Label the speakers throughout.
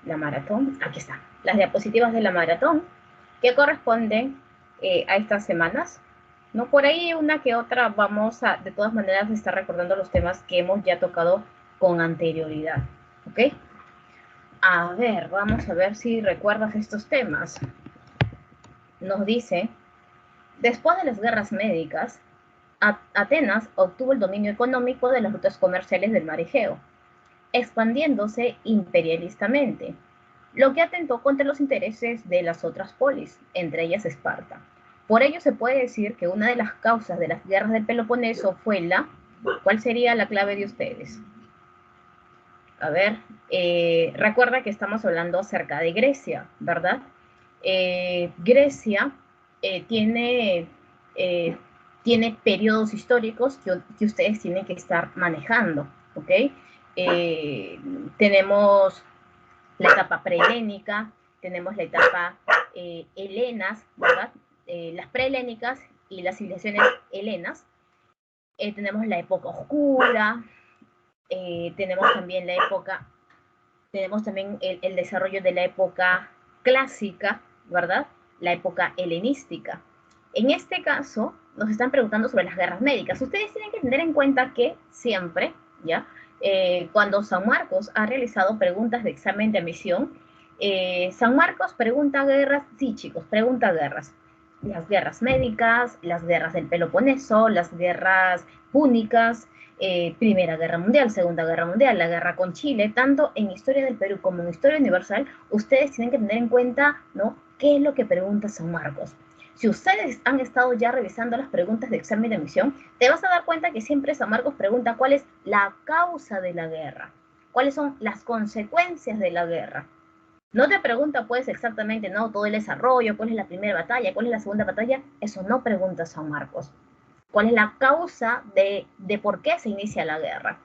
Speaker 1: la maratón, aquí está, las diapositivas de la maratón, que corresponden a estas semanas. ¿No? Por ahí una que otra vamos a, de todas maneras, estar recordando los temas que hemos ya tocado con anterioridad. ¿Ok? A ver, vamos a ver si recuerdas estos temas. Nos dice, después de las guerras médicas, Atenas obtuvo el dominio económico de las rutas comerciales del mar Egeo, expandiéndose imperialistamente, lo que atentó contra los intereses de las otras polis, entre ellas Esparta. Por ello se puede decir que una de las causas de las guerras del Peloponeso fue la... ¿Cuál sería la clave de ustedes? A ver, recuerda que estamos hablando acerca de Grecia, ¿verdad? Grecia tiene, tiene periodos históricos que ustedes tienen que estar manejando, ¿ok? Tenemos la etapa prehelénica, tenemos la etapa helenas, ¿verdad? Las prehelénicas y las civilizaciones helenas. Tenemos la época oscura, tenemos también la época, tenemos también el desarrollo de la época clásica, ¿verdad? La época helenística. En este caso, nos están preguntando sobre las guerras médicas. Ustedes tienen que tener en cuenta que siempre, ¿ya? Cuando San Marcos ha realizado preguntas de examen de admisión, San Marcos pregunta guerras, sí chicos, pregunta guerras. Las guerras médicas, las guerras del Peloponeso, las guerras púnicas, Primera Guerra Mundial, Segunda Guerra Mundial, la guerra con Chile, tanto en Historia del Perú como en Historia Universal, ustedes tienen que tener en cuenta, ¿no? ¿Qué es lo que pregunta San Marcos? Si ustedes han estado ya revisando las preguntas de examen de admisión, te vas a dar cuenta que siempre San Marcos pregunta cuál es la causa de la guerra, cuáles son las consecuencias de la guerra. No te pregunta, pues, exactamente, no, todo el desarrollo, cuál es la primera batalla, cuál es la segunda batalla, eso no pregunta San Marcos. ¿Cuál es la causa de por qué se inicia la guerra?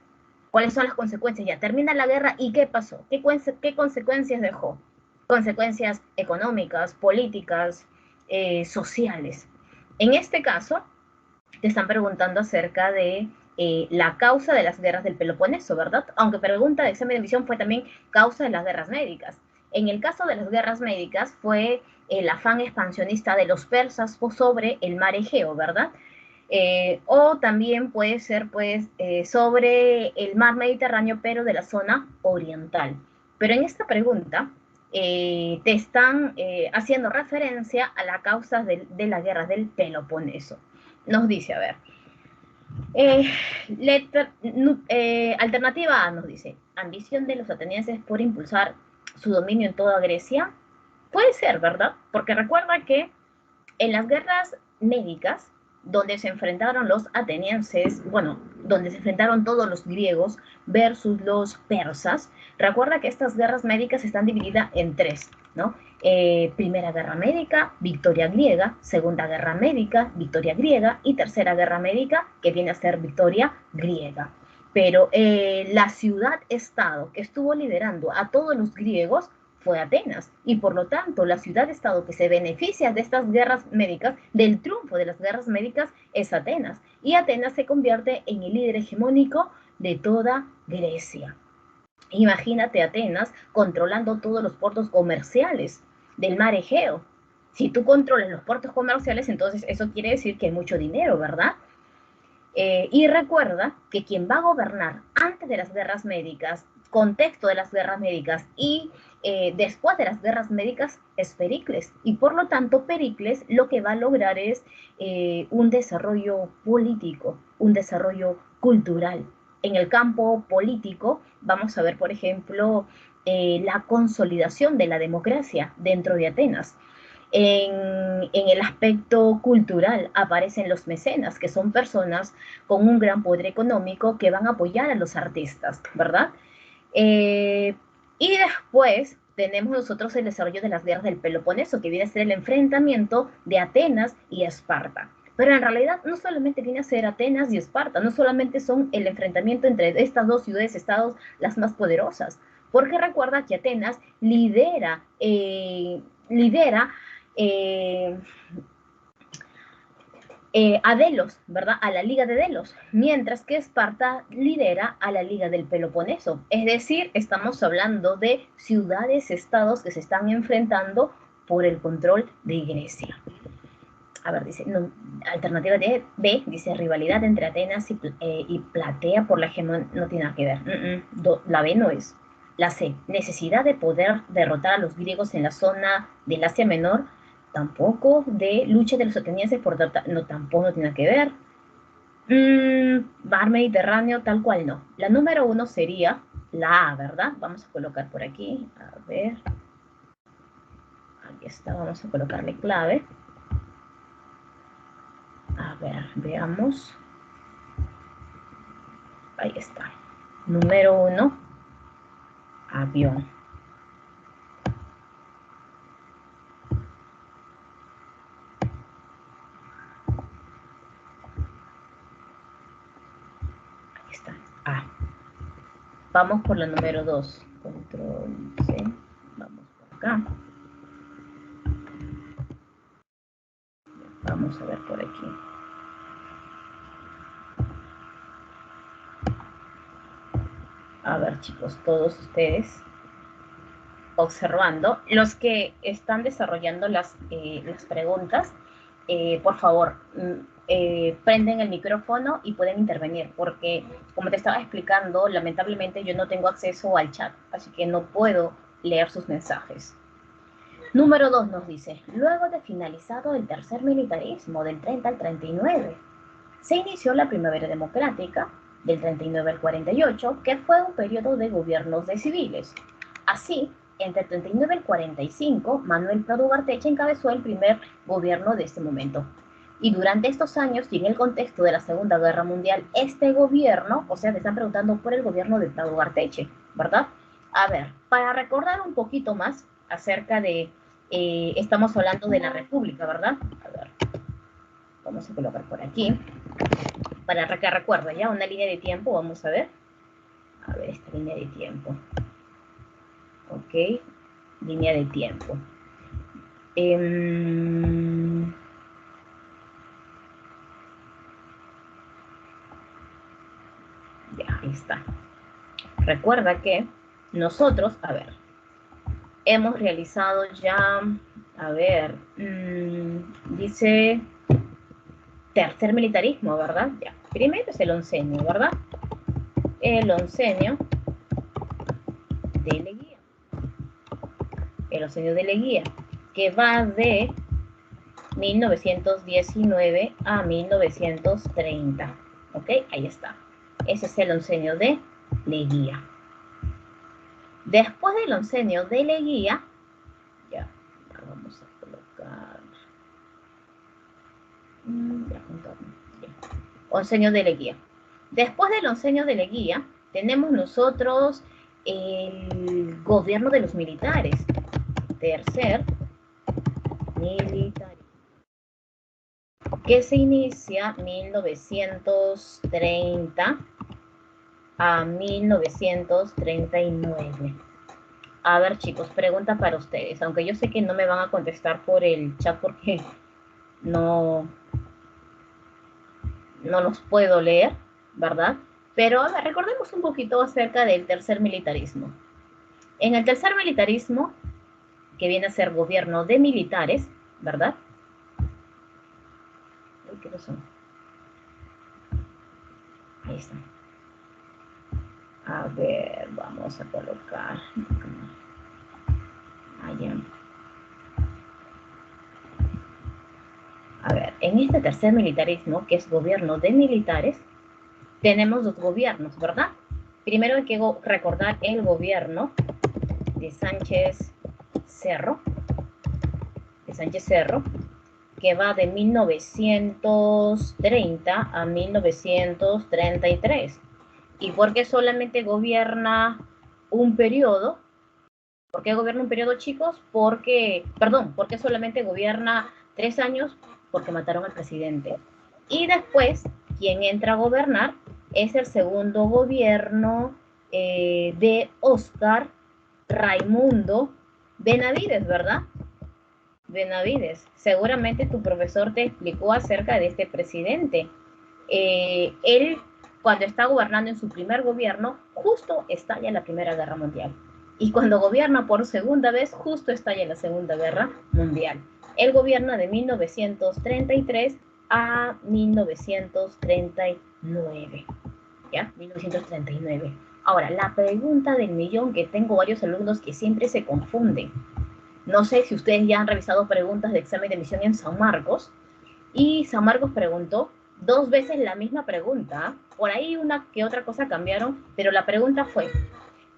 Speaker 1: ¿Cuáles son las consecuencias? Ya termina la guerra y ¿qué pasó? ¿Qué consecuencias dejó? Consecuencias económicas, políticas, sociales. En este caso, te están preguntando acerca de la causa de las guerras del Peloponeso, ¿verdad? Aunque pregunta de examen de admisión fue también causa de las guerras médicas. En el caso de las guerras médicas fue el afán expansionista de los persas sobre el mar Egeo, ¿verdad? O también puede ser pues sobre el mar Mediterráneo, pero de la zona oriental. Pero en esta pregunta te están haciendo referencia a la causa de las guerras del Peloponeso. Nos dice, a ver, letra, alternativa A nos dice, ambición de los atenienses por impulsar su dominio en toda Grecia. Puede ser, ¿verdad? Porque recuerda que en las guerras médicas, donde se enfrentaron los atenienses, bueno, donde se enfrentaron todos los griegos versus los persas, recuerda que estas guerras médicas están divididas en tres, ¿no? Primera guerra médica, victoria griega, segunda guerra médica, victoria griega y tercera guerra médica, que viene a ser victoria griega. Pero la ciudad-estado que estuvo liderando a todos los griegos fue Atenas, y por lo tanto la ciudad-estado que se beneficia de estas guerras médicas, del triunfo de las guerras médicas, es Atenas, y Atenas se convierte en el líder hegemónico de toda Grecia. Imagínate Atenas controlando todos los puertos comerciales del mar Egeo. Si tú controlas los puertos comerciales, entonces eso quiere decir que hay mucho dinero, ¿verdad? Y recuerda que quien va a gobernar antes de las guerras médicas, contexto de las guerras médicas y después de las guerras médicas es Pericles. Y por lo tanto, Pericles lo que va a lograr es un desarrollo político, un desarrollo cultural. En el campo político vamos a ver, por ejemplo, la consolidación de la democracia dentro de Atenas. En el aspecto cultural aparecen los mecenas, que son personas con un gran poder económico que van a apoyar a los artistas, ¿verdad? Eh, y después tenemos nosotros el desarrollo de las guerras del Peloponeso, que viene a ser el enfrentamiento de Atenas y Esparta. Pero en realidad no solamente viene a ser Atenas y Esparta, no solamente son el enfrentamiento entre estas dos ciudades-estados las más poderosas, porque recuerda que Atenas lidera eh, a Delos, ¿verdad? A la Liga de Delos, mientras que Esparta lidera a la Liga del Peloponeso. Es decir, estamos hablando de ciudades-estados que se están enfrentando por el control de Grecia. A ver, dice, no, alternativa de B, dice rivalidad entre Atenas y Platea por la hegemonía, no tiene nada que ver. La B no es. La C, necesidad de poder derrotar a los griegos en la zona del Asia Menor, tampoco. De lucha de los atenienses por no, tampoco no tiene que ver. Mar Mediterráneo, tal cual no. La número 1 sería la A, ¿verdad? Vamos a colocar por aquí, a ver. Aquí está, vamos a colocarle clave. A ver, veamos. Ahí está. Número 1, avión. Ahí está. A. Vamos por la número 2. Control C. Vamos por acá. Vamos a ver por aquí. A ver, chicos, todos ustedes observando. Los que están desarrollando las preguntas, por favor, prenden el micrófono y pueden intervenir, porque como te estaba explicando, lamentablemente yo no tengo acceso al chat, así que no puedo leer sus mensajes. Número 2 nos dice, luego de finalizado el tercer militarismo del 30 al 39, se inició la primavera democrática del 39 al 48, que fue un periodo de gobiernos de civiles. Así, entre el 39 y el 45, Manuel Prado Ugarteche encabezó el primer gobierno de este momento. Y durante estos años, y en el contexto de la Segunda Guerra Mundial, este gobierno, o sea, te están preguntando por el gobierno de Prado Ugarteche, ¿verdad? A ver, para recordar un poquito más acerca de, estamos hablando de la República, ¿verdad? A ver, vamos a colocar por aquí, para que recuerde ya una línea de tiempo, vamos a ver. A ver, esta línea de tiempo. Ok, línea de tiempo. Ya, ahí está. Recuerda que nosotros, a ver, hemos realizado ya, a ver, dice tercer militarismo, ¿verdad? Ya, primero es el oncenio, ¿verdad? El oncenio de Leguía. El oncenio de Leguía, que va de 1919 a 1930. ¿Ok? Ahí está. Ese es el oncenio de Leguía. Después del oncenio de Leguía, ya vamos a colocar. Oncenio de Leguía. Después del oncenio de Leguía, tenemos nosotros el gobierno de los militares. Tercer militar, que se inicia 1930 a 1939. A ver, chicos, pregunta para ustedes, aunque yo sé que no me van a contestar por el chat porque no los puedo leer, ¿verdad? Pero a ver, recordemos un poquito acerca del tercer militarismo. En el tercer militarismo, que viene a ser gobierno de militares, ¿verdad? ¿Qué pasó? Ahí está. A ver, vamos a colocar. Allá. A ver, en este tercer militarismo, que es gobierno de militares, tenemos dos gobiernos, ¿verdad? Primero hay que recordar el gobierno de Sánchez Cerro, que va de 1930 a 1933. ¿Y por qué solamente gobierna un periodo? ¿Por qué gobierna un periodo, chicos? ¿Por qué solamente gobierna 3 años? Porque mataron al presidente. Y después, quien entra a gobernar es el segundo gobierno de Óscar Raimundo Benavides, ¿verdad? Benavides, seguramente tu profesor te explicó acerca de este presidente. Él, cuando está gobernando en su primer gobierno, justo estalla la Primera Guerra Mundial. Y cuando gobierna por segunda vez, justo estalla la Segunda Guerra Mundial. Él gobierna de 1933 a 1939. ¿Ya? 1939. Ahora, la pregunta del millón, que tengo varios alumnos que siempre se confunden. No sé si ustedes ya han revisado preguntas de examen de admisión en San Marcos, y San Marcos preguntó 2 veces la misma pregunta. Por ahí una que otra cosa cambiaron, pero la pregunta fue,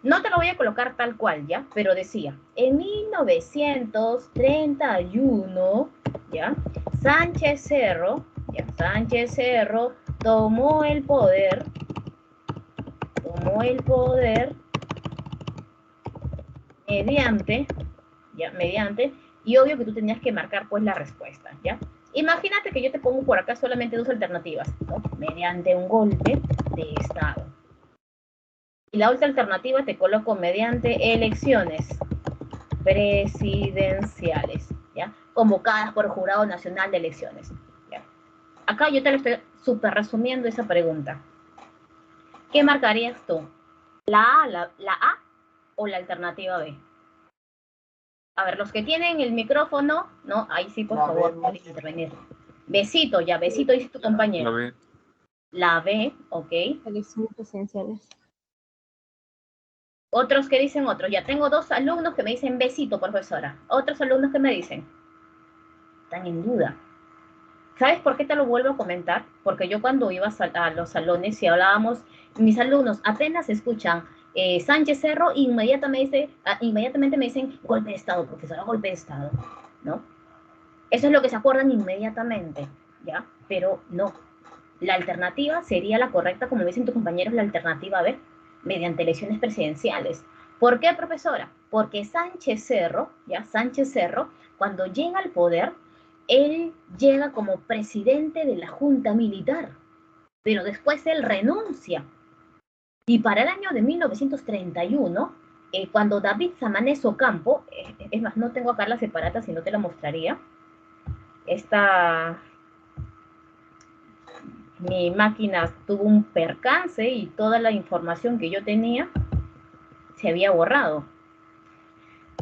Speaker 1: no te lo voy a colocar tal cual, ¿ya? Pero decía, en 1931, ¿ya? Sánchez Cerro, ¿ya? Sánchez Cerro tomó el poder mediante, ¿ya? Mediante, y obvio que tú tenías que marcar pues la respuesta, ¿ya? Imagínate que yo te pongo por acá solamente dos alternativas, ¿no? Mediante un golpe de Estado. Y la otra alternativa te coloco mediante elecciones presidenciales, ¿ya? Convocadas por el Jurado Nacional de Elecciones, ¿ya? Acá yo te lo estoy súper resumiendo esa pregunta. ¿Qué marcarías tú? ¿La A o la alternativa B? A ver, los que tienen el micrófono, ¿no? Ahí sí, por favor, pueden intervenir. Besito, ya, besito, dice tu compañero.
Speaker 2: La B.
Speaker 1: La B, ok.
Speaker 3: Elecciones presidenciales.
Speaker 1: Otros que dicen otros. Ya tengo dos alumnos que me dicen besito, profesora. Otros alumnos que me dicen, están en duda. ¿Sabes por qué te lo vuelvo a comentar? Porque yo cuando iba a los salones y hablábamos, mis alumnos apenas escuchan Sánchez Cerro, inmediatamente me dicen, golpe de Estado, profesora, golpe de Estado, ¿no? Eso es lo que se acuerdan inmediatamente, ¿ya? Pero no. La alternativa sería la correcta, como dicen tus compañeros, la alternativa B, mediante elecciones presidenciales. ¿Por qué, profesora? Porque Sánchez Cerro, ¿ya? Sánchez Cerro, cuando llega al poder, él llega como presidente de la Junta Militar, pero después él renuncia. Y para el año de 1931, cuando David Samanez Ocampo, es más, no tengo acá la separata, si no te la mostraría, mi máquina tuvo un percance y toda la información que yo tenía se había borrado.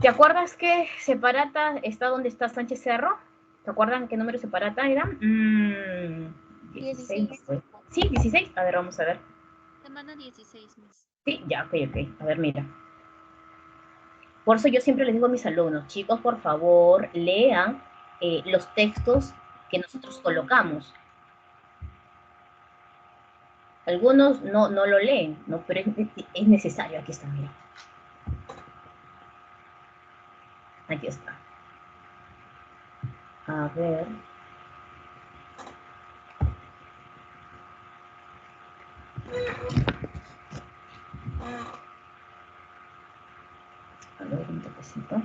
Speaker 1: ¿Te acuerdas que separata está donde está Sánchez Cerro? ¿Te acuerdan qué número separata era? 16. Sí, 16. A ver, vamos a ver.
Speaker 4: Semana 16, Miss.
Speaker 1: Sí, ya, ok. A ver, mira. Por eso yo siempre les digo a mis alumnos, chicos, por favor, lean los textos que nosotros colocamos. Algunos no lo leen, ¿no? Pero es necesario. Aquí está, mira. Aquí está. A ver. A ver, un toquecito.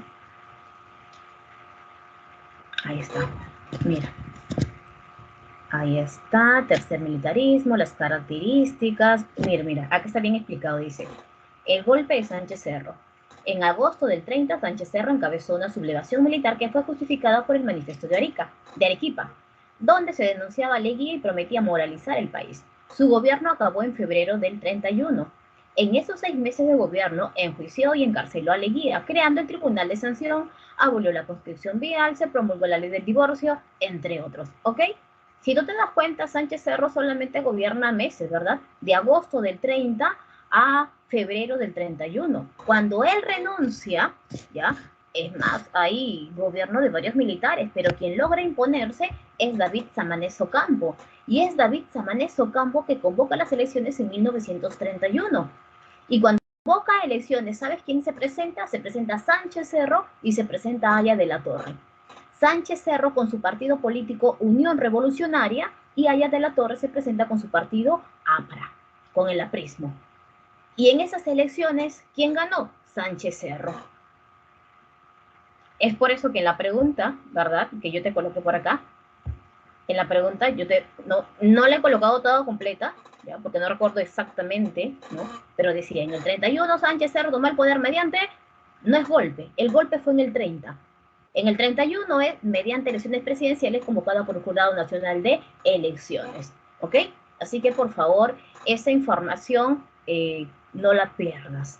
Speaker 1: Ahí está. Mira. Ahí está. Tercer militarismo, las características. Mira. Acá está bien explicado. Dice, el golpe de Sánchez Cerro. En agosto del 30, Sánchez Cerro encabezó una sublevación militar que fue justificada por el manifiesto de Arequipa, donde se denunciaba a Leguía y prometía moralizar el país. Su gobierno acabó en febrero del 31. En esos 6 meses de gobierno, enjuició y encarceló a Leguía, creando el Tribunal de Sanción, abolió la Constitución Vial, se promulgó la ley del divorcio, entre otros, ¿ok? Si tú te das cuenta, Sánchez Cerro solamente gobierna meses, ¿verdad? De agosto del 30 a febrero del 31. Cuando él renuncia, ¿ya? Es más, hay gobierno de varios militares, pero quien logra imponerse es David Samanez Ocampo. Y es David Samanez Ocampo que convoca las elecciones en 1931. Y cuando convoca elecciones, ¿sabes quién se presenta? Se presenta Sánchez Cerro y se presenta Aya de la Torre. Sánchez Cerro con su partido político Unión Revolucionaria y Aya de la Torre se presenta con su partido APRA, con el aprismo. Y en esas elecciones, ¿quién ganó? Sánchez Cerro. Es por eso que en la pregunta, ¿verdad? Que yo te coloqué por acá, en la pregunta no la he colocado toda completa, ¿ya? Porque no recuerdo exactamente, ¿no? Pero decía, en el 31 Sánchez Cerro tomó el poder mediante, no es golpe, el golpe fue en el 30. En el 31 es mediante elecciones presidenciales convocada por el Jurado Nacional de Elecciones. ¿Ok? Así que, por favor, esa información no la pierdas.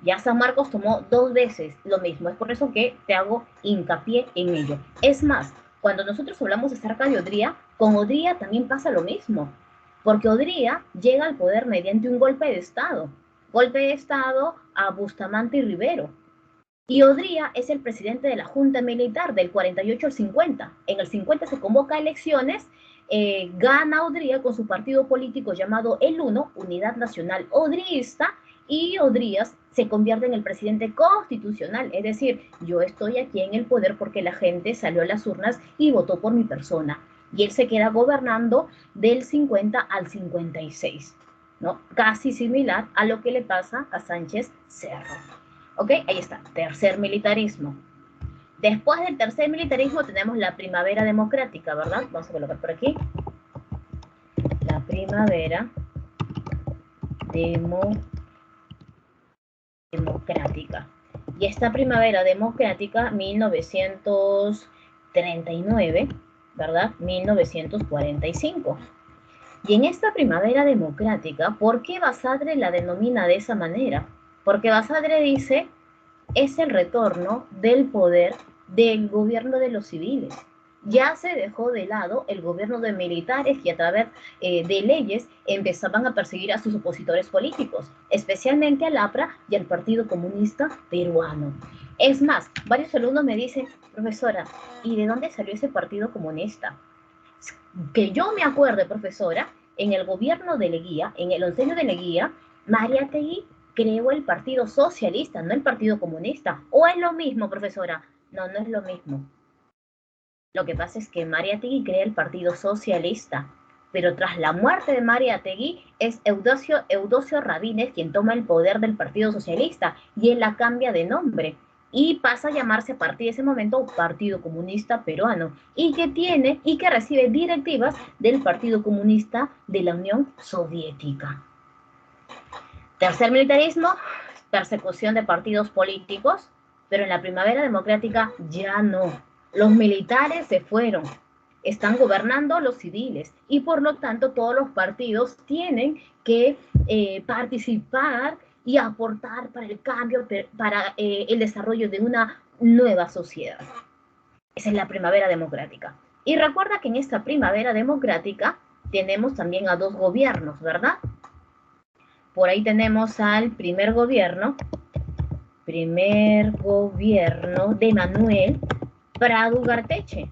Speaker 1: Ya San Marcos tomó 2 veces lo mismo. Es por eso que te hago hincapié en ello. Es más, cuando nosotros hablamos acerca de Odría, con Odría también pasa lo mismo. Porque Odría llega al poder mediante un golpe de Estado. Golpe de Estado a Bustamante y Rivero. Y Odría es el presidente de la Junta Militar del 48 al 50. En el 50 se convoca a elecciones, gana Odría con su partido político llamado El Uno, Unidad Nacional Odrista, y Odrías se convierte en el presidente constitucional, es decir, yo estoy aquí en el poder porque la gente salió a las urnas y votó por mi persona. Y él se queda gobernando del 50 al 56, ¿no? Casi similar a lo que le pasa a Sánchez Cerro. ¿Ok? Ahí está, tercer militarismo. Después del tercer militarismo tenemos la primavera democrática, ¿verdad? Vamos a colocar por aquí. La primavera democrática. Y esta primavera democrática, 1939, ¿verdad? 1945. Y en esta primavera democrática, ¿por qué Basadre la denomina de esa manera? Porque Basadre dice, es el retorno del poder del gobierno de los civiles. Ya se dejó de lado el gobierno de militares que a través de leyes empezaban a perseguir a sus opositores políticos, especialmente al APRA y al Partido Comunista Peruano. Es más, varios alumnos me dicen, profesora, ¿y de dónde salió ese Partido Comunista? Que yo me acuerde, profesora, en el gobierno de Leguía, en el oncenio de Leguía, Mariátegui creó el Partido Socialista, no el Partido Comunista. ¿O es lo mismo, profesora? No, no es lo mismo. Lo que pasa es que Mariátegui crea el Partido Socialista, pero tras la muerte de Mariátegui es Eudosio Rabines quien toma el poder del Partido Socialista y él la cambia de nombre y pasa a llamarse a partir de ese momento Partido Comunista Peruano y que recibe directivas del Partido Comunista de la Unión Soviética. Tercer militarismo, persecución de partidos políticos, pero en la primavera democrática ya no. Los militares se fueron, están gobernando los civiles y por lo tanto todos los partidos tienen que participar y aportar para el cambio, para el desarrollo de una nueva sociedad. Esa es la primavera democrática. Y recuerda que en esta primavera democrática tenemos también a 2 gobiernos, ¿verdad? Por ahí tenemos al primer gobierno de Manuel Prado Ugarteche.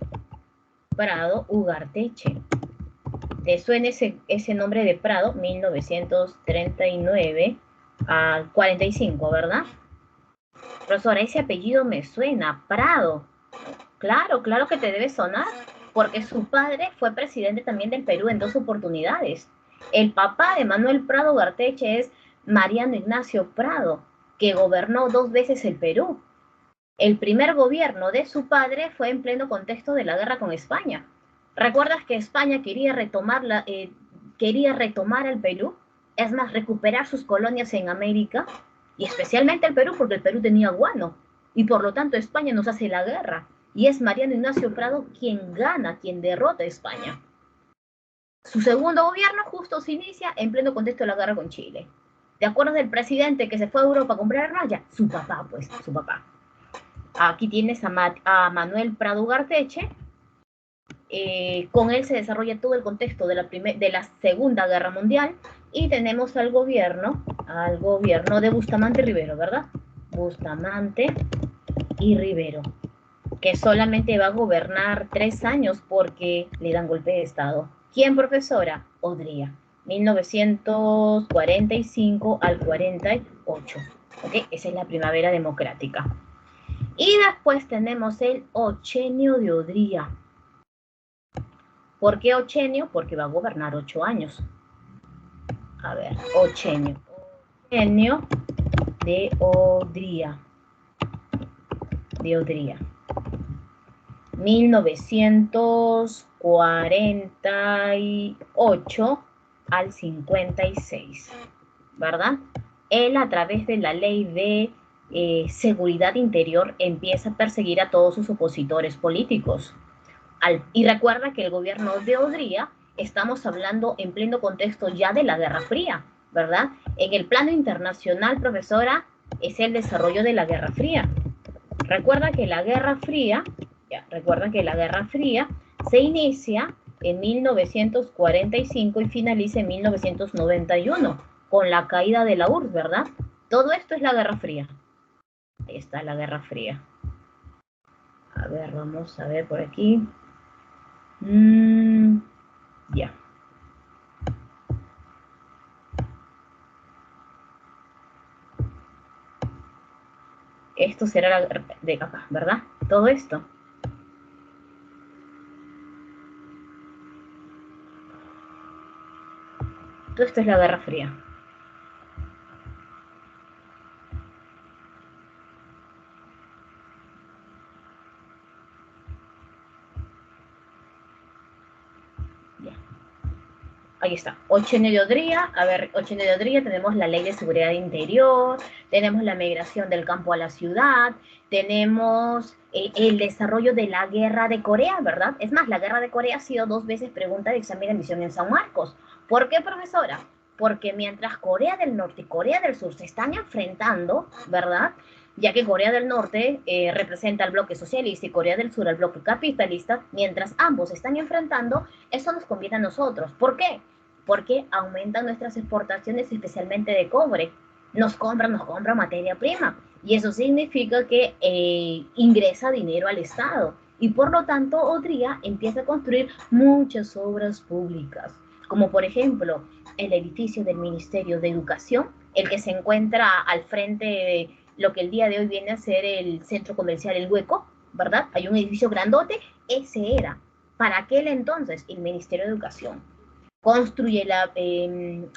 Speaker 1: Prado Ugarteche. ¿Te suena ese nombre de Prado? 1939 al 45, ¿verdad? Profesora, ese apellido me suena, Prado. Claro, claro que te debe sonar, porque su padre fue presidente también del Perú en 2 oportunidades. El papá de Manuel Prado Ugarteche es Mariano Ignacio Prado, que gobernó 2 veces el Perú. El primer gobierno de su padre fue en pleno contexto de la guerra con España. ¿Recuerdas que España quería retomar al Perú? Es más, recuperar sus colonias en América, y especialmente el Perú, porque el Perú tenía guano, y por lo tanto España nos hace la guerra. Y es Mariano Ignacio Prado quien gana, quien derrota a España. Su segundo gobierno justo se inicia en pleno contexto de la guerra con Chile. ¿Te acuerdas del presidente que se fue a Europa a comprar armas? Su papá, pues, su papá. Aquí tienes a Manuel Prado Ugarteche. Con él se desarrolla todo el contexto de la Segunda Guerra Mundial. Y tenemos al gobierno de Bustamante y Rivero, ¿verdad? Bustamante y Rivero, que solamente va a gobernar 3 años porque le dan golpe de Estado. ¿Quién, profesora? Odría, 1945 al 48. ¿Okay? Esa es la primavera democrática. Y después tenemos el ochenio de Odría. ¿Por qué ochenio? Porque va a gobernar 8 años. A ver, ochenio. Ochenio de Odría. 1948 al 56, ¿verdad? Él a través de la ley de seguridad interior empieza a perseguir a todos sus opositores políticos. Y recuerda que el gobierno de Odría, estamos hablando en pleno contexto ya de la Guerra Fría, ¿verdad? En el plano internacional, profesora, es el desarrollo de la Guerra Fría. Recuerda que la Guerra Fría se inicia en 1945 y finaliza en 1991 con la caída de la URSS, ¿verdad? Todo esto es la Guerra Fría. Ahí está la Guerra Fría. A ver, vamos a ver por aquí. Ya. Esto será la de acá, ¿verdad? Todo esto. Todo esto es la Guerra Fría. Ya. Ahí está, 8N de Odría. A ver, 8N de Odría, tenemos la Ley de Seguridad Interior, tenemos la migración del campo a la ciudad, tenemos el desarrollo de la Guerra de Corea, ¿verdad? Es más, la Guerra de Corea ha sido 2 veces pregunta de examen de admisión en San Marcos. ¿Por qué, profesora? Porque mientras Corea del Norte y Corea del Sur se están enfrentando, ¿verdad? Ya que Corea del Norte representa al bloque socialista y Corea del Sur al bloque capitalista, mientras ambos se están enfrentando, eso nos conviene a nosotros. ¿Por qué? Porque aumentan nuestras exportaciones, especialmente de cobre. Nos compran materia prima. Y eso significa que ingresa dinero al Estado. Y por lo tanto, Odría empieza a construir muchas obras públicas, como por ejemplo el edificio del Ministerio de Educación, el que se encuentra al frente de lo que el día de hoy viene a ser el centro comercial El Hueco, ¿verdad? Hay un edificio grandote, ese era, para aquel entonces, el Ministerio de Educación. Construye el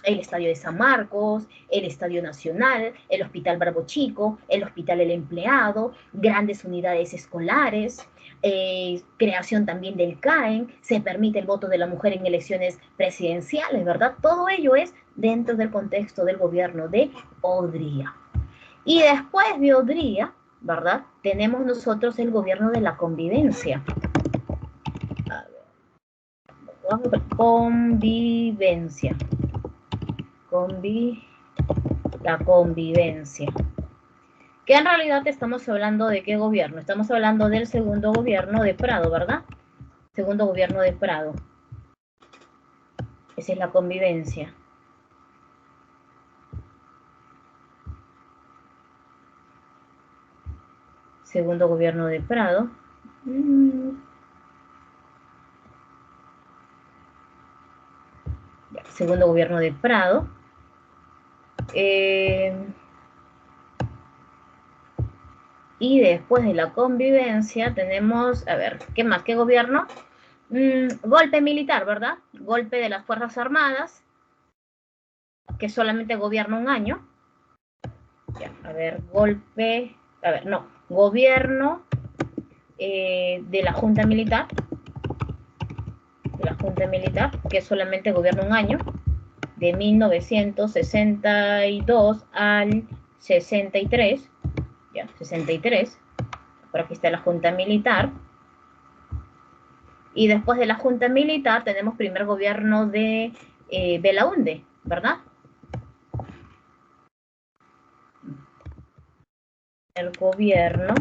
Speaker 1: Estadio de San Marcos, el Estadio Nacional, el Hospital Bravo Chico, el Hospital El Empleado, grandes unidades escolares, creación también del CAEN, se permite el voto de la mujer en elecciones presidenciales, ¿verdad? Todo ello es dentro del contexto del gobierno de Odría. Y después de Odría, ¿verdad? Tenemos nosotros el gobierno de la convivencia. A ver. Convivencia. La convivencia. Que en realidad estamos hablando de qué gobierno. Estamos hablando del segundo gobierno de Prado, ¿verdad? Segundo gobierno de Prado. Esa es la convivencia. Segundo gobierno de Prado. Segundo gobierno de Prado. Y después de la convivencia tenemos, a ver, ¿qué más? ¿Qué gobierno? Golpe militar, ¿verdad? Golpe de las Fuerzas Armadas, que solamente gobierna un año. Ya, a ver, gobierno de la Junta Militar, que solamente gobierna un año, de 1962 al 63, ya, 63, por aquí está la Junta Militar, y después de la Junta Militar tenemos primer gobierno de Belaúnde, ¿verdad? El gobierno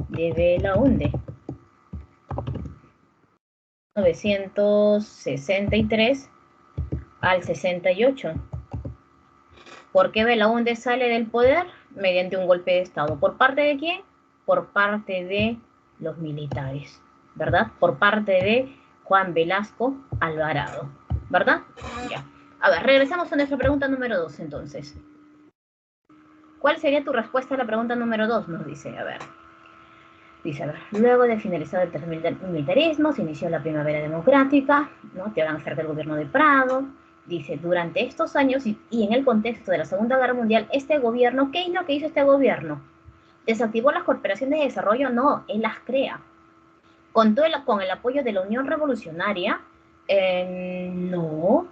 Speaker 1: de Belaúnde, 1963 al 68. ¿Por qué Belaúnde sale del poder? Mediante un golpe de Estado. ¿Por parte de quién? Por parte de los militares, ¿verdad? Por parte de Juan Velasco Alvarado, ¿verdad? Ya. A ver, regresamos a nuestra pregunta número 2, entonces. ¿Cuál sería tu respuesta a la pregunta número 2? Nos dice, a ver. Dice, a ver, luego de finalizado el militarismo, se inició la primavera democrática, ¿no? Te hablan acerca del gobierno de Prado. Dice, durante estos años y en el contexto de la Segunda Guerra Mundial, este gobierno, ¿qué es lo que hizo este gobierno? ¿Desactivó las corporaciones de desarrollo? No, él las crea. ¿Contó con el apoyo de la Unión Revolucionaria? No.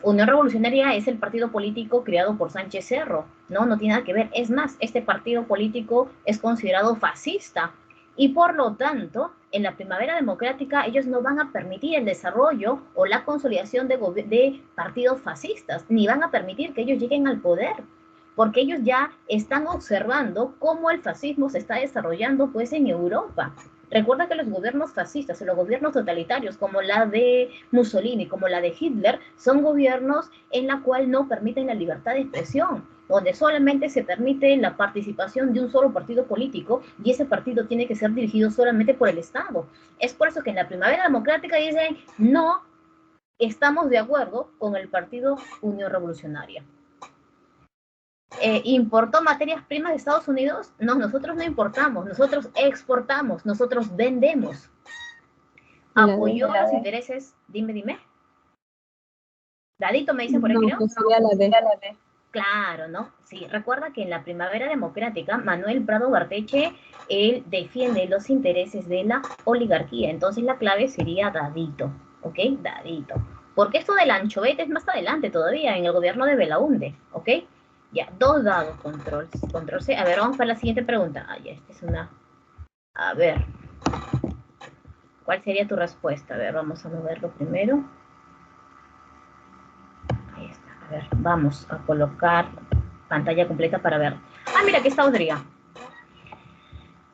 Speaker 1: Unión Revolucionaria es el partido político creado por Sánchez Cerro, ¿no? No tiene nada que ver. Es más, este partido político es considerado fascista y por lo tanto, en la primavera democrática ellos no van a permitir el desarrollo o la consolidación de partidos fascistas, ni van a permitir que ellos lleguen al poder, porque ellos ya están observando cómo el fascismo se está desarrollando pues en Europa. Recuerda que los gobiernos fascistas o los gobiernos totalitarios, como la de Mussolini, como la de Hitler, son gobiernos en la cual no permiten la libertad de expresión, donde solamente se permite la participación de un solo partido político y ese partido tiene que ser dirigido solamente por el Estado. Es por eso que en la primavera democrática dicen, no estamos de acuerdo con el partido Unión Revolucionaria. ¿Importó materias primas de Estados Unidos? No, nosotros no importamos, nosotros exportamos, nosotros vendemos. ¿Apoyó los intereses? Dime. Dadito me dice por ahí, creo.
Speaker 3: Pues sería la D.
Speaker 1: Claro, ¿no? Sí, recuerda que en la primavera democrática, Manuel Prado Barteche, él defiende los intereses de la oligarquía. Entonces la clave sería Dadito, ¿ok? Dadito. Porque esto del anchovete es más adelante todavía, en el gobierno de Belaúnde, ¿ok? Ya, 2 dados, control C. A ver, vamos para la siguiente pregunta. Ah, ya, esta es una... A ver. ¿Cuál sería tu respuesta? A ver, vamos a moverlo primero. Ahí está. A ver, vamos a colocar pantalla completa para ver. Ah, mira, aquí está Odría.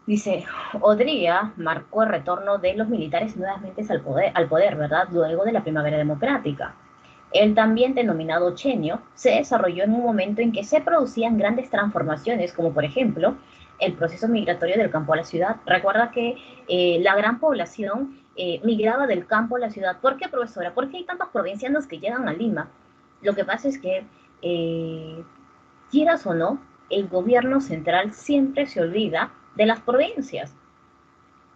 Speaker 1: Dice, Odría marcó el retorno de los militares nuevamente al poder, ¿verdad? Luego de la primavera democrática. El también denominado Chenio se desarrolló en un momento en que se producían grandes transformaciones, como por ejemplo el proceso migratorio del campo a la ciudad. Recuerda que la gran población migraba del campo a la ciudad. ¿Por qué, profesora? ¿Por qué hay tantos provincianos que llegan a Lima? Lo que pasa es que, quieras o no, el gobierno central siempre se olvida de las provincias.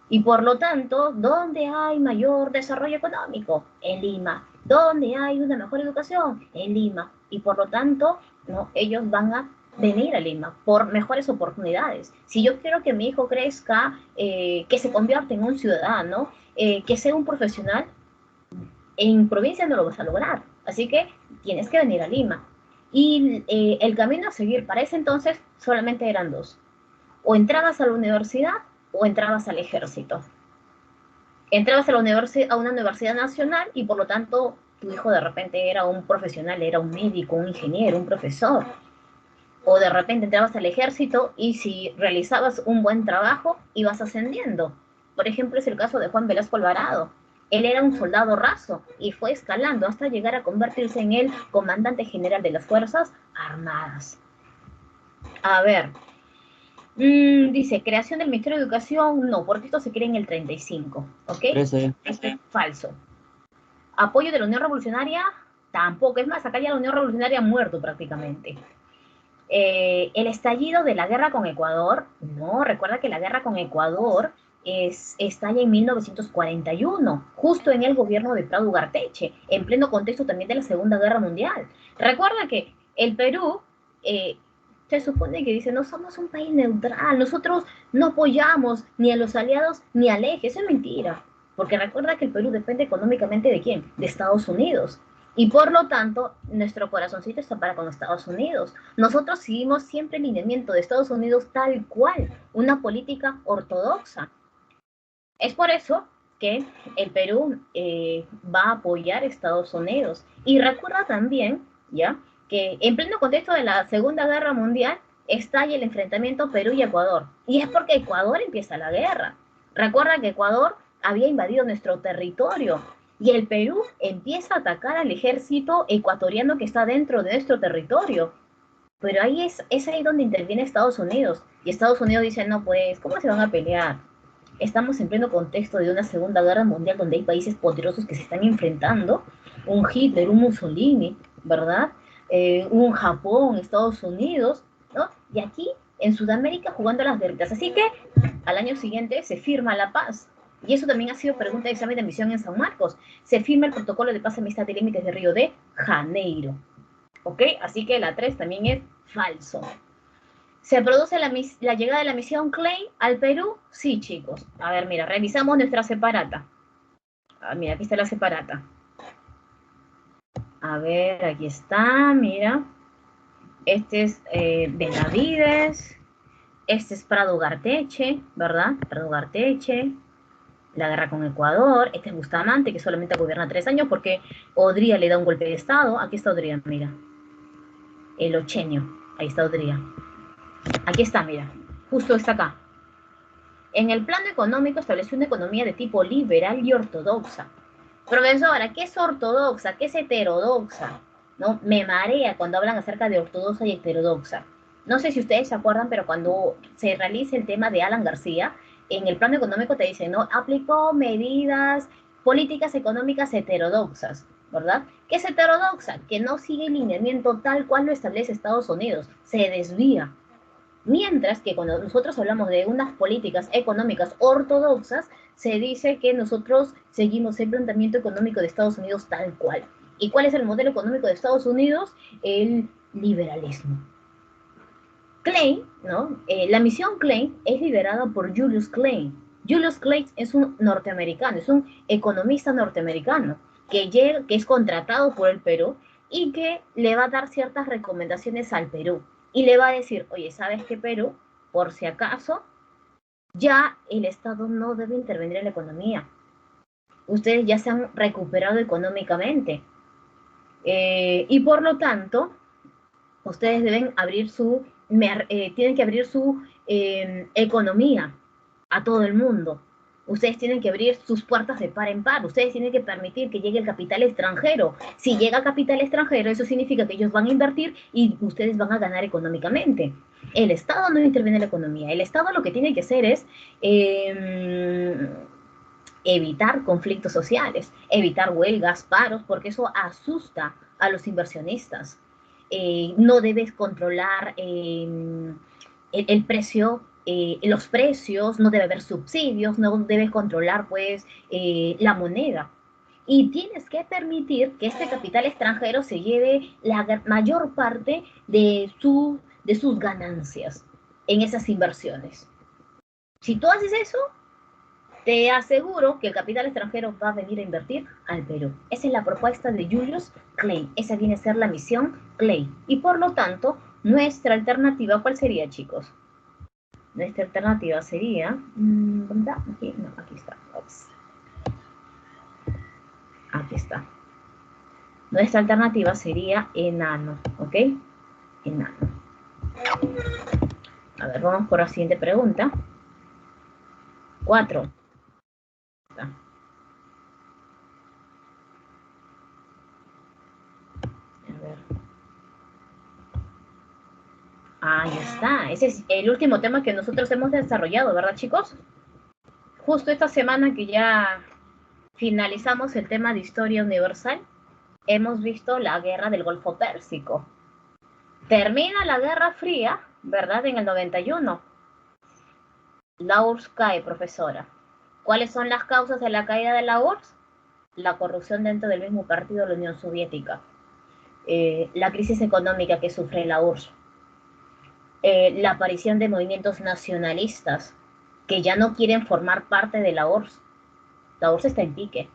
Speaker 1: Y por lo tanto, ¿dónde hay mayor desarrollo económico? En Lima. ¿Dónde hay una mejor educación? En Lima. Y por lo tanto, ¿no? Ellos van a venir a Lima por mejores oportunidades. Si yo quiero que mi hijo crezca, que se convierta en un ciudadano, que sea un profesional, en provincia no lo vas a lograr. Así que tienes que venir a Lima. Y el camino a seguir para ese entonces solamente eran 2. O entrabas a la universidad o entrabas al ejército. Entrabas a una universidad nacional y por lo tanto tu hijo de repente era un profesional, era un médico, un ingeniero, un profesor. O de repente entrabas al ejército y si realizabas un buen trabajo ibas ascendiendo. Por ejemplo, es el caso de Juan Velasco Alvarado. Él era un soldado raso y fue escalando hasta llegar a convertirse en el comandante general de las Fuerzas Armadas. A ver, dice, creación del Ministerio de Educación, no, porque esto se crea en el 35, ¿ok? Esto es falso. Apoyo de la Unión Revolucionaria, tampoco. Es más, acá ya la Unión Revolucionaria ha muerto prácticamente. El estallido de la guerra con Ecuador, no, recuerda que la guerra con Ecuador estalla en 1941, justo en el gobierno de Prado Ugarteche, en pleno contexto también de la Segunda Guerra Mundial. Recuerda que el Perú... se supone que dice, no somos un país neutral, nosotros no apoyamos ni a los aliados ni al eje. Eso es mentira, porque recuerda que el Perú depende económicamente ¿de quién? De Estados Unidos. Y por lo tanto, nuestro corazoncito está para con Estados Unidos. Nosotros seguimos siempre el lineamiento de Estados Unidos tal cual, una política ortodoxa. Es por eso que el Perú va a apoyar a Estados Unidos. Y recuerda también, ¿ya?, que en pleno contexto de la Segunda Guerra Mundial estalla el enfrentamiento Perú y Ecuador. Y es porque Ecuador empieza la guerra. Recuerda que Ecuador había invadido nuestro territorio y el Perú empieza a atacar al ejército ecuatoriano que está dentro de nuestro territorio. Pero ahí es ahí donde interviene Estados Unidos. Y Estados Unidos dice, no, pues, ¿cómo se van a pelear? Estamos en pleno contexto de una Segunda Guerra Mundial donde hay países poderosos que se están enfrentando. Un Hitler, un Mussolini, ¿verdad? Un Japón, Estados Unidos, ¿no? Y aquí, en Sudamérica, jugando las guerritas. Así que, al año siguiente, se firma la paz. Y eso también ha sido pregunta de examen de admisión en San Marcos. Se firma el protocolo de paz, amistad y límites de Río de Janeiro. ¿Ok? Así que la 3 también es falso. ¿Se produce la llegada de la misión Clay al Perú? Sí, chicos. A ver, mira, revisamos nuestra separata. Ah, mira, aquí está la separata. A ver, aquí está, mira. Este es Benavides. Este es Prado Garteche, ¿verdad? Prado Garteche. La guerra con Ecuador. Este es Bustamante, que solamente gobierna 3 años porque Odría le da un golpe de Estado. Aquí está Odría, mira. El ochenio. Ahí está Odría. Aquí está, mira. Justo está acá. En el plano económico estableció una economía de tipo liberal y ortodoxa. Profesora, ¿qué es ortodoxa? ¿Qué es heterodoxa? ¿No? Me marea cuando hablan acerca de ortodoxa y heterodoxa. No sé si ustedes se acuerdan, pero cuando se realiza el tema de Alan García, en el plano económico te dicen, ¿no? Aplicó medidas políticas económicas heterodoxas, ¿verdad? ¿Qué es heterodoxa? Que no sigue el lineamiento tal cual lo establece Estados Unidos, se desvía. Mientras que cuando nosotros hablamos de unas políticas económicas ortodoxas, se dice que nosotros seguimos el planteamiento económico de Estados Unidos tal cual. ¿Y cuál es el modelo económico de Estados Unidos? El liberalismo. Klein, ¿no? La misión Klein es liderada por Julius Klein. Julius Klein es un norteamericano, es un economista norteamericano que es contratado por el Perú y que le va a dar ciertas recomendaciones al Perú. Y le va a decir, oye, ¿sabes qué, Perú? Por si acaso, ya el Estado no debe intervenir en la economía. Ustedes ya se han recuperado económicamente. Y por lo tanto, ustedes deben abrir tienen que abrir su economía a todo el mundo. Ustedes tienen que abrir sus puertas de par en par. Ustedes tienen que permitir que llegue el capital extranjero. Si llega capital extranjero, eso significa que ellos van a invertir y ustedes van a ganar económicamente. El Estado no interviene en la economía. El Estado lo que tiene que hacer es evitar conflictos sociales, evitar huelgas, paros, porque eso asusta a los inversionistas. No debes controlar el precio, los precios, no debe haber subsidios, no debes controlar pues la moneda. Y tienes que permitir que este capital extranjero se lleve la mayor parte de sus ganancias en esas inversiones. Si tú haces eso, te aseguro que el capital extranjero va a venir a invertir al Perú. Esa es la propuesta de Julius Klein. Esa viene a ser la misión Klein. Y por lo tanto, nuestra alternativa, ¿cuál sería, chicos? Nuestra alternativa sería... ¿dónde está? Aquí, no, aquí está. Ops. Aquí está. Nuestra alternativa sería enano, ¿ok? Enano. A ver, vamos por la siguiente pregunta. 4. Ahí está. Ese es el último tema que nosotros hemos desarrollado, ¿verdad, chicos? Justo esta semana que ya finalizamos el tema de historia universal, hemos visto la guerra del Golfo Pérsico. Termina la Guerra Fría, ¿verdad? En el 91. La URSS cae, profesora. ¿Cuáles son las causas de la caída de la URSS? La corrupción dentro del mismo partido de la Unión Soviética. La crisis económica que sufre la URSS. La aparición de movimientos nacionalistas que ya no quieren formar parte de la URSS. La URSS está en pique.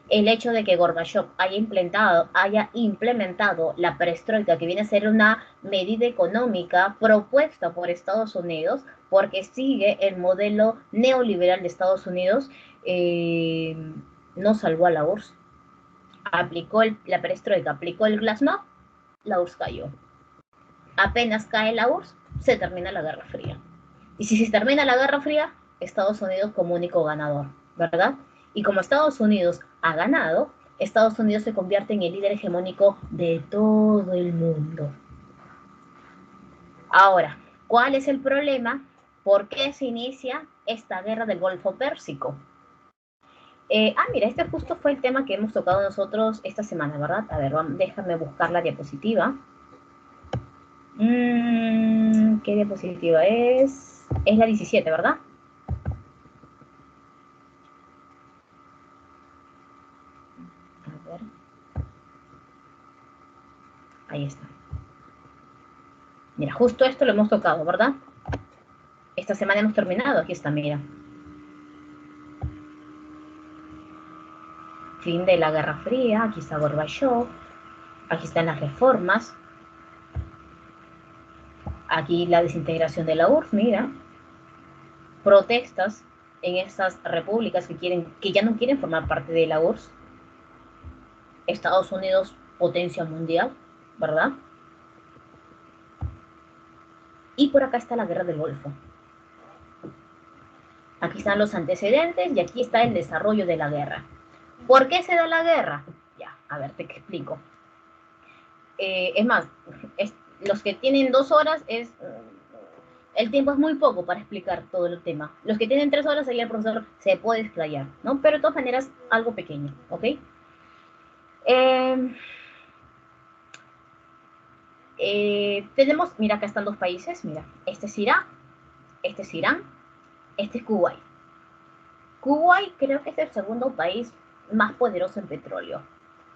Speaker 1: El hecho de que Gorbachev haya implementado la perestroika, que viene a ser una medida económica propuesta por Estados Unidos, porque sigue el modelo neoliberal de Estados Unidos, no salvó a la URSS. Aplicó la perestroika, aplicó el glasnost, la URSS cayó. Apenas cae la URSS, se termina la Guerra Fría. Y si se termina la Guerra Fría, Estados Unidos como único ganador, ¿verdad? Y como Estados Unidos ha ganado, Estados Unidos se convierte en el líder hegemónico de todo el mundo. Ahora, ¿cuál es el problema? ¿Por qué se inicia esta guerra del Golfo Pérsico? Mira, este justo fue el tema que hemos tocado nosotros esta semana, ¿verdad? A ver, déjame buscar la diapositiva. ¿Qué diapositiva es? Es la 17, ¿verdad? A ver. Ahí está. Mira, justo esto lo hemos tocado, ¿verdad? Esta semana hemos terminado. Aquí está, mira. Fin de la Guerra Fría. Aquí está Gorbachev. Aquí están las reformas. Aquí la desintegración de la URSS, mira. Protestas en estas repúblicas que ya no quieren formar parte de la URSS. Estados Unidos, potencia mundial, ¿verdad? Y por acá está la guerra del Golfo. Aquí están los antecedentes y aquí está el desarrollo de la guerra. ¿Por qué se da la guerra? Ya, a ver, te explico. Es más, los que tienen 2 horas el tiempo es muy poco para explicar todo el tema. Los que tienen 3 horas, ahí el profesor se puede explayar, ¿no? Pero de todas maneras, algo pequeño, ¿ok? Tenemos, mira, acá están 2 países, mira, este es Irak, este es Irán, este es Kuwait. Kuwait creo que es el segundo país más poderoso en petróleo.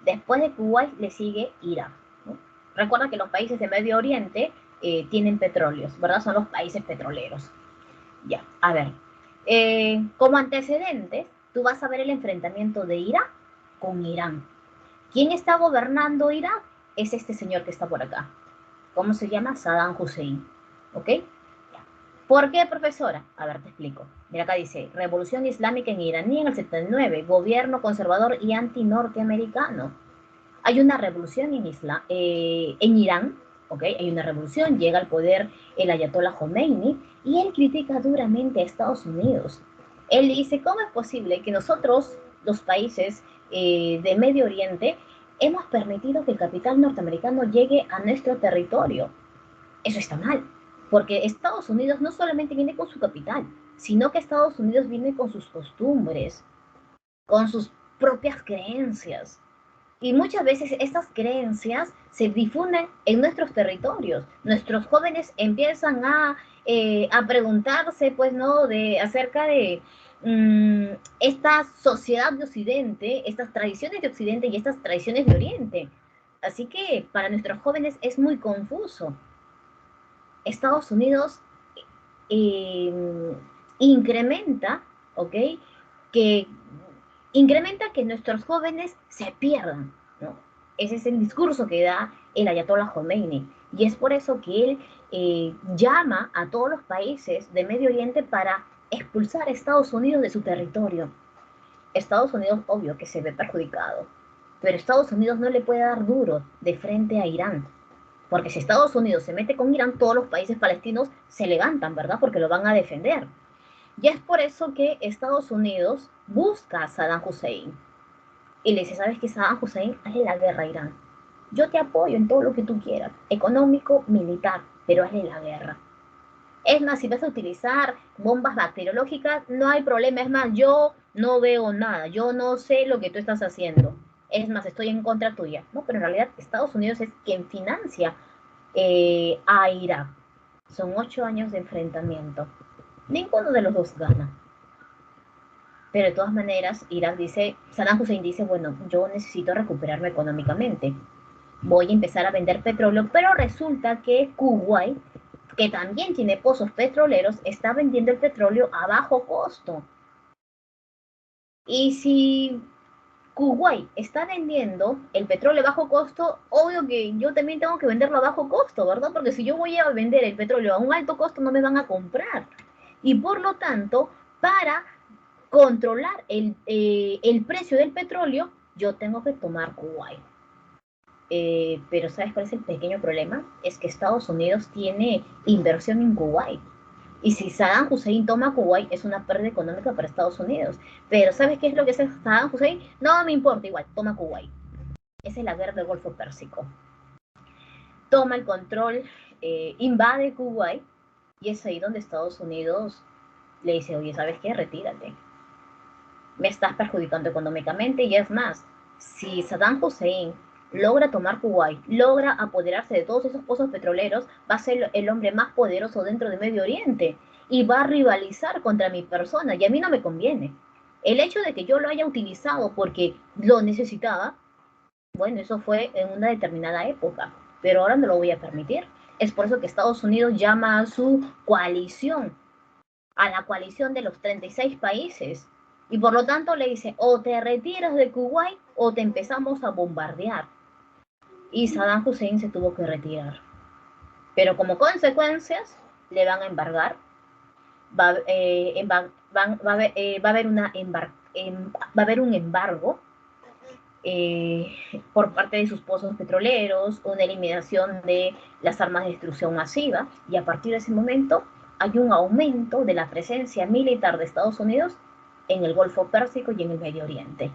Speaker 1: Después de Kuwait le sigue Irak, ¿no? Recuerda que los países de Medio Oriente tienen petróleos, ¿verdad? Son los países petroleros. Ya, a ver. Como antecedentes, tú vas a ver el enfrentamiento de Irak con Irán. ¿Quién está gobernando Irak? Es este señor que está por acá. ¿Cómo se llama? Saddam Hussein. ¿Ok? ¿Por qué, profesora? A ver, te explico. Mira, acá dice, Revolución Islámica en Iraní en el 79, gobierno conservador y anti-norteamericano. Hay una revolución en Irán, ¿ok? Hay una revolución, llega al poder el Ayatollah Khomeini y él critica duramente a Estados Unidos. Él dice, ¿cómo es posible que nosotros, los países de Medio Oriente, hemos permitido que el capital norteamericano llegue a nuestro territorio? Eso está mal, porque Estados Unidos no solamente viene con su capital, sino que Estados Unidos viene con sus costumbres, con sus propias creencias. Y muchas veces estas creencias se difunden en nuestros territorios. Nuestros jóvenes empiezan a preguntarse, pues, ¿no? Acerca de esta sociedad de Occidente, estas tradiciones de Occidente y estas tradiciones de Oriente. Así que para nuestros jóvenes es muy confuso. Estados Unidos incrementa, ¿ok? Que incrementa que nuestros jóvenes se pierdan, ¿no? Ese es el discurso que da el Ayatollah Khomeini. Y es por eso que él llama a todos los países de Medio Oriente para expulsar a Estados Unidos de su territorio. Estados Unidos, obvio, que se ve perjudicado, pero Estados Unidos no le puede dar duro de frente a Irán. Porque si Estados Unidos se mete con Irán, todos los países palestinos se levantan, ¿verdad? Porque lo van a defender. Y es por eso que Estados Unidos busca a Saddam Hussein. Y le dice, ¿sabes qué, Saddam Hussein? Hazle la guerra a Irán. Yo te apoyo en todo lo que tú quieras, económico, militar, pero hazle la guerra. Es más, si vas a utilizar bombas bacteriológicas, no hay problema. Es más, yo no veo nada, yo no sé lo que tú estás haciendo. Es más, estoy en contra tuya. No, pero en realidad Estados Unidos es quien financia a Irak. Son 8 años de enfrentamiento. Ninguno de los dos gana. Pero de todas maneras, Saddam Hussein dice, bueno, yo necesito recuperarme económicamente. Voy a empezar a vender petróleo, pero resulta que Kuwait, que también tiene pozos petroleros, está vendiendo el petróleo a bajo costo. Y si Kuwait está vendiendo el petróleo a bajo costo, obvio que yo también tengo que venderlo a bajo costo, ¿verdad? Porque si yo voy a vender el petróleo a un alto costo, no me van a comprar. Y por lo tanto, para controlar el precio del petróleo, yo tengo que tomar Kuwait. Pero ¿sabes cuál es el pequeño problema? Es que Estados Unidos tiene inversión en Kuwait. Y si Saddam Hussein toma Kuwait, es una pérdida económica para Estados Unidos. Pero ¿sabes qué es lo que hace Saddam Hussein? No me importa, igual, toma Kuwait. Esa es la guerra del Golfo Pérsico. Toma el control, invade Kuwait, y es ahí donde Estados Unidos le dice, oye, ¿sabes qué? Retírate. Me estás perjudicando económicamente, y es más, si Saddam Hussein logra tomar Kuwait, logra apoderarse de todos esos pozos petroleros, va a ser el hombre más poderoso dentro de Medio Oriente y va a rivalizar contra mi persona, y a mí no me conviene. El hecho de que yo lo haya utilizado porque lo necesitaba, bueno, eso fue en una determinada época, pero ahora no lo voy a permitir. Es por eso que Estados Unidos llama a su coalición, a la coalición de los 36 países, y por lo tanto le dice, o te retiras de Kuwait o te empezamos a bombardear. y Saddam Hussein se tuvo que retirar. Pero como consecuencias, le van a embargar, va a haber un embargo por parte de sus pozos petroleros, una eliminación de las armas de destrucción masiva, y a partir de ese momento hay un aumento de la presencia militar de Estados Unidos en el Golfo Pérsico y en el Medio Oriente.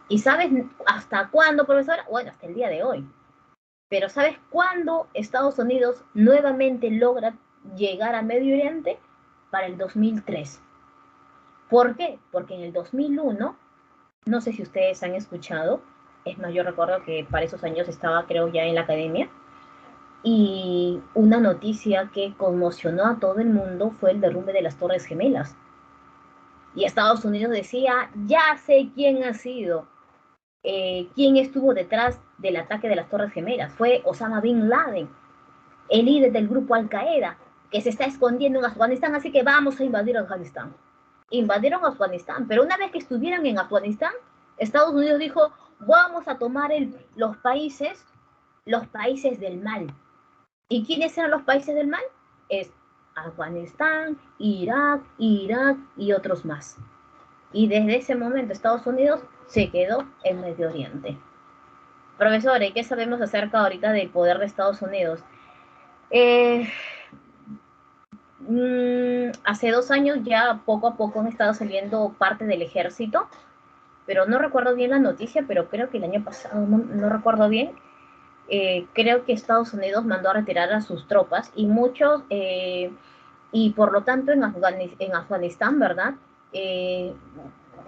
Speaker 1: ¿Y sabes hasta cuándo, profesora? Bueno, hasta el día de hoy. Pero ¿sabes cuándo Estados Unidos nuevamente logra llegar a Medio Oriente? Para el 2003. ¿Por qué? Porque en el 2001, no sé si ustedes han escuchado, es más, yo recuerdo que para esos años estaba, creo, ya en la academia, y una noticia que conmocionó a todo el mundo fue el derrumbe de las Torres Gemelas. Y Estados Unidos decía, ya sé quién ha sido, quién estuvo detrás del ataque de las Torres Gemelas. Fue Osama Bin Laden, el líder del grupo Al Qaeda, que se está escondiendo en Afganistán, así que vamos a invadir Afganistán. Invadieron Afganistán, pero una vez que estuvieron en Afganistán, Estados Unidos dijo, vamos a tomar los países del mal. ¿Y quiénes eran los países del mal? Es Afganistán, Irak y otros más. Y desde ese momento Estados Unidos se quedó en Medio Oriente. Profesor, ¿qué sabemos acerca ahorita del poder de Estados Unidos? Hace 2 años ya poco a poco han estado saliendo parte del ejército, pero no recuerdo bien la noticia, pero creo que el año pasado, no recuerdo bien, creo que Estados Unidos mandó a retirar a sus tropas y muchos, y por lo tanto en Afganistán, ¿verdad?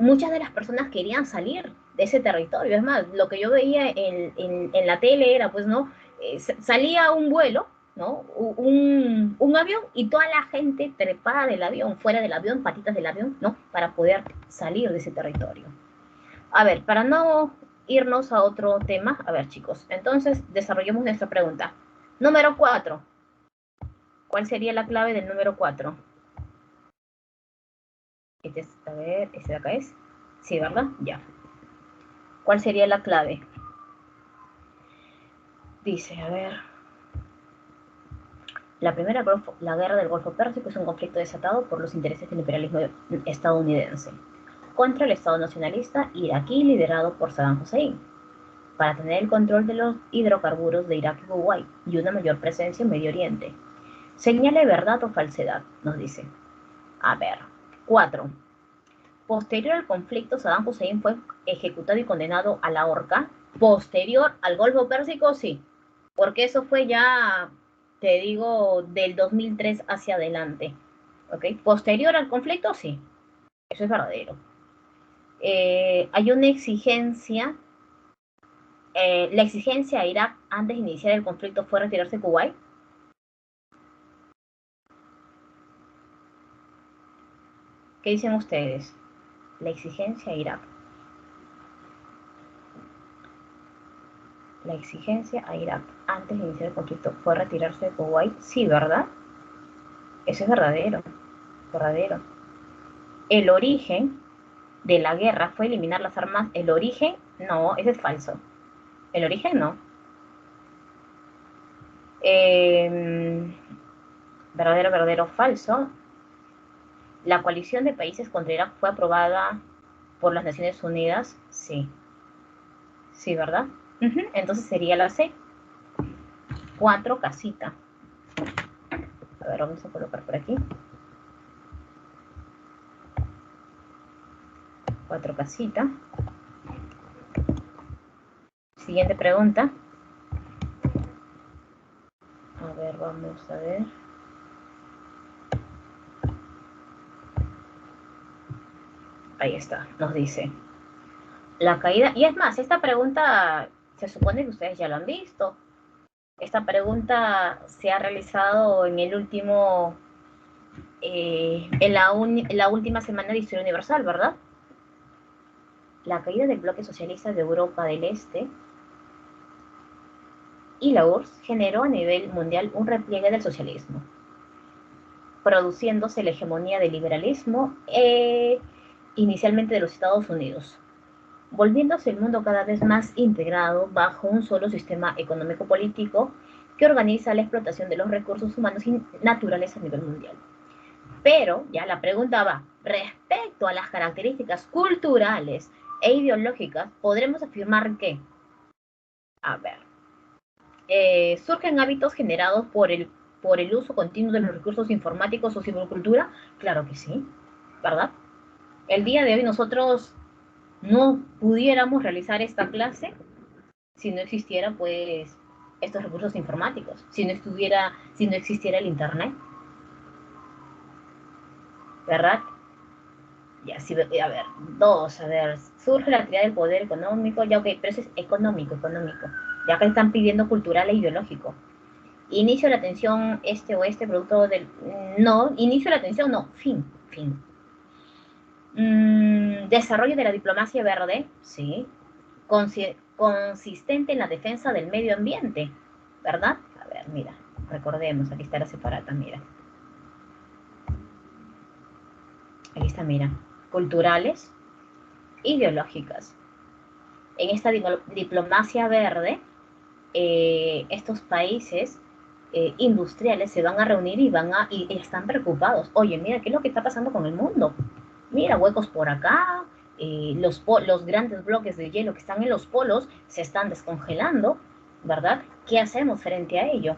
Speaker 1: Muchas de las personas querían salir de ese territorio. Es más, lo que yo veía en la tele era, pues, ¿no? Salía un vuelo, ¿no? Un avión y toda la gente trepada del avión, fuera del avión, patitas del avión, ¿no? Para poder salir de ese territorio. A ver, para no irnos a otro tema, a ver, chicos, entonces desarrollemos nuestra pregunta. Número 4. ¿Cuál sería la clave del número 4? A ver, ¿este de acá es? Sí, ¿verdad? Ya. ¿Cuál sería la clave? Dice, a ver. La guerra del Golfo Pérsico es un conflicto desatado por los intereses del imperialismo estadounidense contra el Estado nacionalista iraquí liderado por Saddam Hussein, para tener el control de los hidrocarburos de Irak y Kuwait y una mayor presencia en Medio Oriente. Señale verdad o falsedad, nos dice. A ver, 4. Posterior al conflicto, Saddam Hussein fue ejecutado y condenado a la horca. Posterior al Golfo Pérsico, sí, porque eso fue ya, te digo, del 2003 hacia adelante. ¿Ok? Posterior al conflicto, sí, eso es verdadero. Hay una exigencia. La exigencia a Irak antes de iniciar el conflicto fue retirarse de Kuwait. ¿Qué dicen ustedes? La exigencia a Irak. La exigencia a Irak antes de iniciar el conflicto fue retirarse de Kuwait. Sí, ¿verdad? Eso es verdadero. Verdadero. El origen de la guerra fue eliminar las armas. El origen, no, ese es falso. El origen no. Verdadero, falso. La coalición de países contra Irak fue aprobada por las Naciones Unidas. Sí. Sí, ¿verdad? Entonces sería la C. 4, casita. A ver, vamos a colocar por aquí. 4, casita. Siguiente pregunta. A ver, vamos a ver. Ahí está, nos dice. La caída, y es más, esta pregunta se supone que ustedes ya lo han visto. Esta pregunta se ha realizado en el último, en la última semana de Historia Universal, ¿verdad? La caída del bloque socialista de Europa del Este y la URSS generó a nivel mundial un repliegue del socialismo, produciéndose la hegemonía del liberalismo inicialmente de los Estados Unidos. volviéndose el mundo cada vez más integrado bajo un solo sistema económico-político que organiza la explotación de los recursos humanos y naturales a nivel mundial. Pero, ya la pregunta va, respecto a las características culturales e ideológicas, podremos afirmar que, a ver, surgen hábitos generados por el uso continuo de los recursos informáticos o cibercultura. Claro que sí, ¿verdad? El día de hoy nosotros no pudiéramos realizar esta clase si no existiera, pues, estos recursos informáticos, si no existiera el internet, ¿verdad? Ya, sí, a ver, dos, a ver, surge la actividad del poder económico, ya ok, pero eso es económico, ya que están pidiendo cultural e ideológico. Inicio de la tensión este-oeste, producto del, no, inicio de la tensión, no, fin. Desarrollo de la diplomacia verde, sí, consistente en la defensa del medio ambiente, ¿verdad? A ver, mira, recordemos, aquí está la separata, mira. Aquí está, mira, culturales, ideológicas. En esta diplomacia verde, estos países industriales se van a reunir y están preocupados. Oye, mira, ¿qué es lo que está pasando con el mundo? Mira, huecos por acá, los grandes bloques de hielo que están en los polos se están descongelando, ¿verdad? ¿Qué hacemos frente a ello?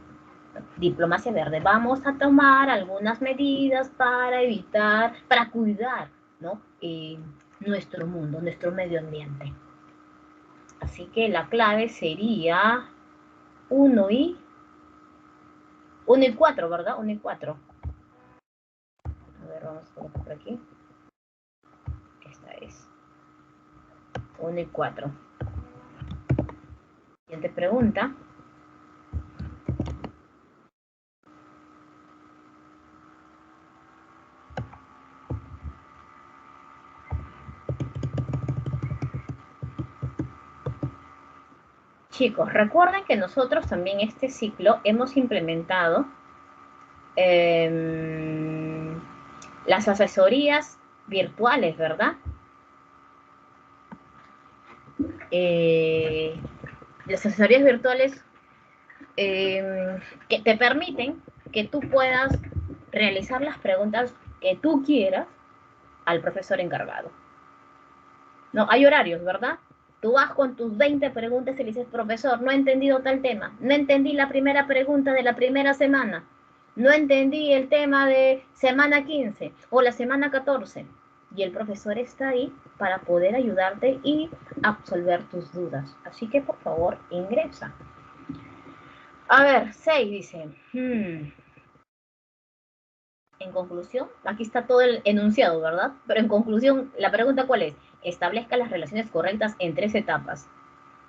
Speaker 1: Diplomacia verde. Vamos a tomar algunas medidas para evitar, para cuidar, ¿no? Nuestro mundo, nuestro medio ambiente. Así que la clave sería 1 y 4, ¿verdad? 1 y 4. A ver, vamos a colocar por aquí. Esta es 1 y 4. Siguiente pregunta. Chicos, recuerden que nosotros también este ciclo hemos implementado las asesorías virtuales, ¿verdad? Las asesorías virtuales que te permiten que tú puedas realizar las preguntas que tú quieras al profesor encargado. No, hay horarios, ¿verdad? Tú vas con tus 20 preguntas y le dices, profesor, no he entendido tal tema, no entendí la primera pregunta de la primera semana, no entendí el tema de semana 15 o la semana 14. Y el profesor está ahí para poder ayudarte y absolver tus dudas. Así que, por favor, ingresa. A ver, 6 dice. En conclusión, aquí está todo el enunciado, ¿verdad? Pero en conclusión, la pregunta ¿cuál es? Establezca las relaciones correctas en 3 etapas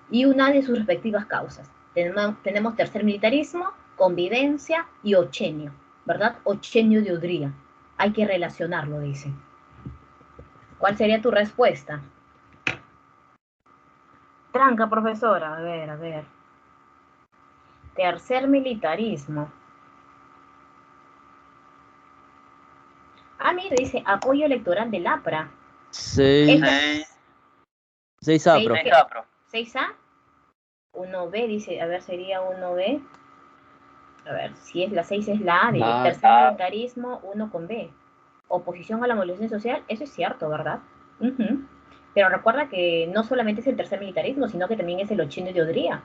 Speaker 1: y una de sus respectivas causas. Tenemos tercer militarismo, convivencia y ochenio, ¿verdad? Ochenio de Odría. Hay que relacionarlo, dice. ¿Cuál sería tu respuesta? Tranca, profesora. A ver. Tercer militarismo. Ah, mira, dice apoyo electoral del APRA.
Speaker 2: 6A, pro.
Speaker 1: 6A. 1B, dice, a ver, sería 1B. A ver, si es la 6 es la A, dice, tercer militarismo, 1 con B. Oposición a la movilización social, eso es cierto, ¿verdad? Pero recuerda que no solamente es el tercer militarismo, sino que también es el ochenio de Odría.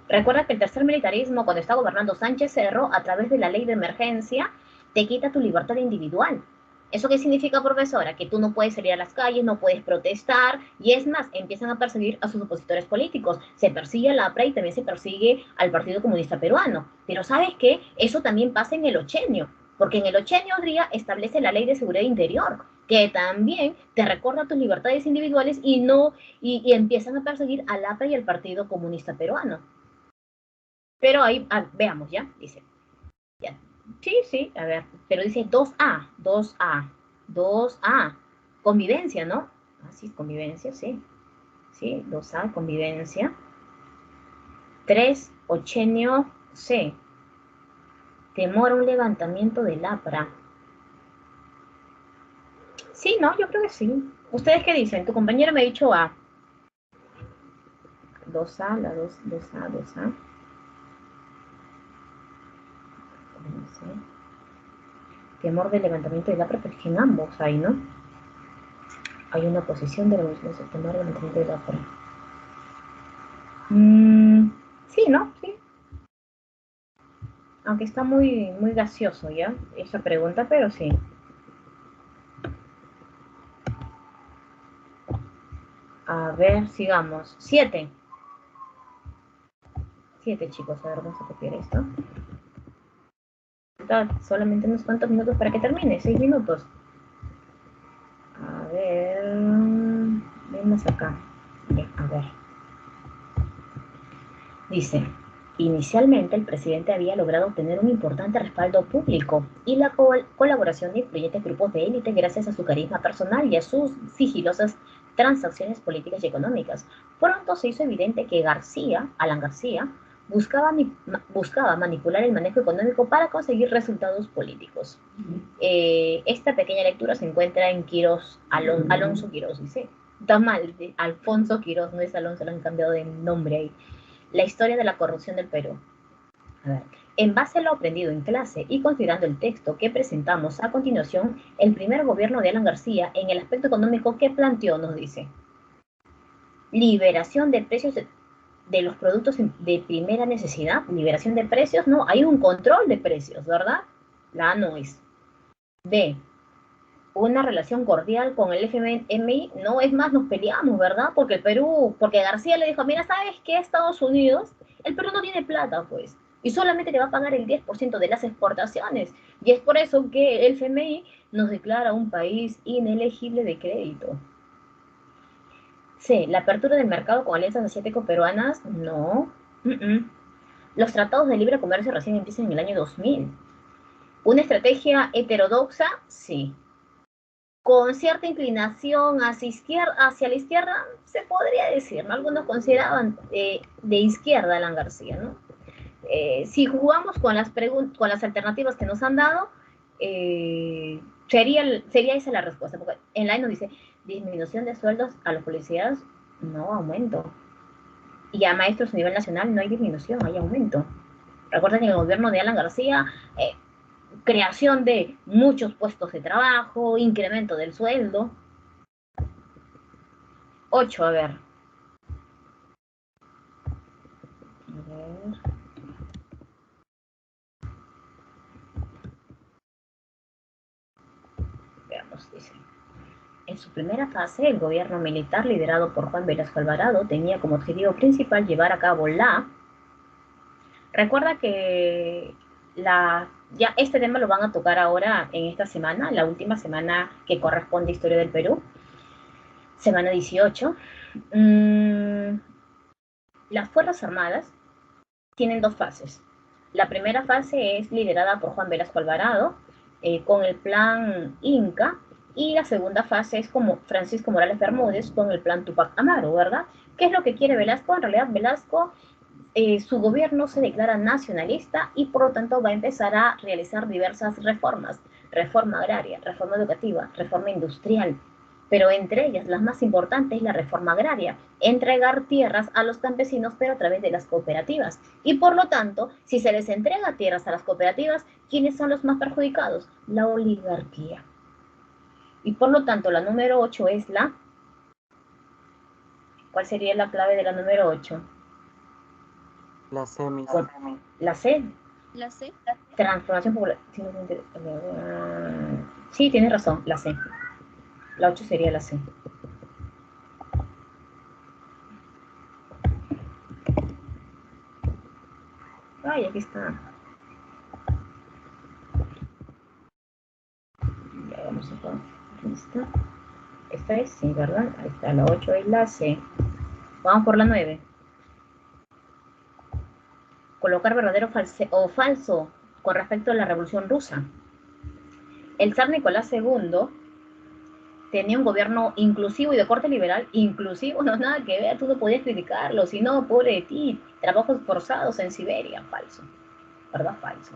Speaker 1: Recuerda que el tercer militarismo, cuando está gobernando Sánchez Cerro, a través de la ley de emergencia, te quita tu libertad individual. ¿Eso qué significa, profesora? Que tú no puedes salir a las calles, no puedes protestar, y es más, empiezan a perseguir a sus opositores políticos. Se persigue a la APRA y también se persigue al Partido Comunista Peruano. Pero ¿sabes qué? Eso también pasa en el ochenio, porque en el ochenio Odría establece la Ley de Seguridad Interior, que también te recorta tus libertades individuales y empiezan a perseguir al APRA y al Partido Comunista Peruano. Pero ahí, veamos, ¿ya? Dice, ya. Sí, a ver, pero dice 2A, convivencia, ¿no? Ah, sí, convivencia, sí. Sí, 2A, convivencia. 3, ochenio C. Temor a un levantamiento del APRA. Sí, ¿no? Yo creo que sí. ¿Ustedes qué dicen? Tu compañero me ha dicho A. 2A, la 2A, 2A. No sé. Temor del levantamiento de la APRA, pero es que en ambos hay, ¿no? Hay una posición de la Revolución de temor del levantamiento de la APRA. Sí, ¿no? Sí. Aunque está muy, muy gaseoso, ¿ya? Esa pregunta, pero sí. A ver, sigamos. 7. 7, chicos. A ver, vamos a copiar esto. Solamente unos cuantos minutos para que termine. 6 minutos. A ver. Vemos acá. Bien, a ver. Dice, inicialmente el presidente había logrado obtener un importante respaldo público y la colaboración de influyentes grupos de élite gracias a su carisma personal y a sus sigilosas transacciones políticas y económicas. Pronto se hizo evidente que Alan García, buscaba manipular el manejo económico para conseguir resultados políticos. Esta pequeña lectura se encuentra en Quirós, Alonso Quirós, dice. Está mal, Alfonso Quirós, no es Alonso, le han cambiado de nombre ahí. La historia de la corrupción del Perú. A ver. En base a lo aprendido en clase y considerando el texto que presentamos a continuación, el primer gobierno de Alan García, en el aspecto económico que planteó, nos dice: liberación de precios de los productos de primera necesidad. Liberación de precios, no, hay un control de precios, ¿verdad? La A no es. B, una relación cordial con el FMI, no, es más, nos peleamos, ¿verdad? Porque el Perú, porque García le dijo, mira, ¿sabes qué? Estados Unidos, el Perú no tiene plata, pues, y solamente te va a pagar el 10% de las exportaciones, y es por eso que el FMI nos declara un país inelegible de crédito. C, la apertura del mercado con alianzas asiático-peruanas, no. Los tratados de libre comercio recién empiezan en el año 2000. ¿Una estrategia heterodoxa? Sí. Con cierta inclinación hacia la izquierda, se podría decir, ¿no? Algunos consideraban de izquierda Alan García, ¿no? Si jugamos con las alternativas que nos han dado, sería esa la respuesta, porque en la nos dice, disminución de sueldos a los policías, no, aumento. Y a maestros a nivel nacional no hay disminución, hay aumento. Recuerden que en el gobierno de Alan García, creación de muchos puestos de trabajo, incremento del sueldo. 8, a ver. Veamos, dice. En su primera fase, el gobierno militar liderado por Juan Velasco Alvarado tenía como objetivo principal llevar a cabo Recuerda que ya este tema lo van a tocar ahora en esta semana, la última semana que corresponde a Historia del Perú, semana 18. Las Fuerzas Armadas tienen 2 fases. La primera fase es liderada por Juan Velasco Alvarado, con el plan Inca, y la segunda fase es como Francisco Morales Bermúdez con el plan Tupac Amaru, ¿verdad? ¿Qué es lo que quiere Velasco? En realidad Velasco, su gobierno se declara nacionalista y por lo tanto va a empezar a realizar diversas reformas: reforma agraria, reforma educativa, reforma industrial, pero entre ellas las más importantes es la reforma agraria, entregar tierras a los campesinos pero a través de las cooperativas. Y por lo tanto, si se les entrega tierras a las cooperativas, ¿quiénes son los más perjudicados? La oligarquía. Y por lo tanto, la número 8 es la... ¿Cuál sería la clave de la número 8?
Speaker 5: La C,
Speaker 1: La C.
Speaker 4: La C.
Speaker 1: Transformación popular. Sí, tienes razón, la C. La 8 sería la C. Ay, aquí está. Ya vamos a ver. Aquí está. Esta es C, ¿verdad? Ahí está, la 8 es la C. Vamos por la 9. Colocar verdadero o falso con respecto a la Revolución Rusa. El zar Nicolás II tenía un gobierno inclusivo y de corte liberal. Inclusivo, no, nada que ver, tú no podías criticarlo, sino, pobre de ti, trabajos forzados en Siberia. Falso, ¿verdad? Falso.